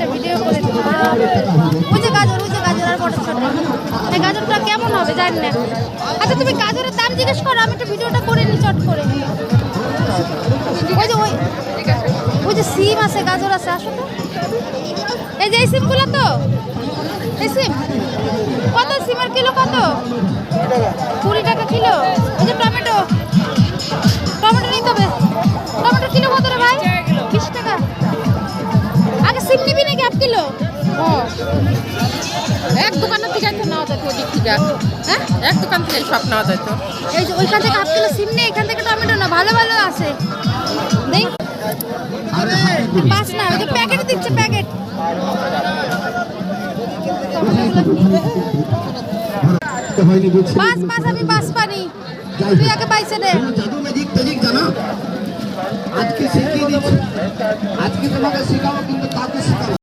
একটা ভিডিও করে দিই। ওই যে গাজর আর মটরশুঁটি। এই গাজরটা কেমন হবে জানি না। আচ্ছা তুমি গাজরের দাম জিজ্ঞেস করো, আমি একটা ভিডিওটা করে নিই চট করে। ওই যে সিম আছে, গাজর আছে, আসো তো। এই যে এই সিমগুলো তো, এই সিম কত? সিমের কিলো কত? 20 টাকা কিলো। ওই যে টমেটো নিতে হবে। টমেটো কিলো কত রে ভাই? 20 টাকা। আগে সিম নিবি নাকি হাফ কিলো? এক দোকানের থেকে তো নেওয়া যেত, ওই দিক থেকে। হ্যাঁ, এক দোকান থেকে সব নেওয়া যেত। এই যে ওইখান থেকে হাফ কিলো সিম নেই, এখান থেকে টমেটো না, ভালো ভালো আছে। নেই বাস না, ওই যে প্যাকেট দিচ্ছে, প্যাকেট। বাস আমি বাস পানি, তুই আগে পাইছে দে। আজকে শিখিয়ে দিচ্ছি, আজকে তোমাকে শেখাবো, কিন্তু কাউকে শেখাবো।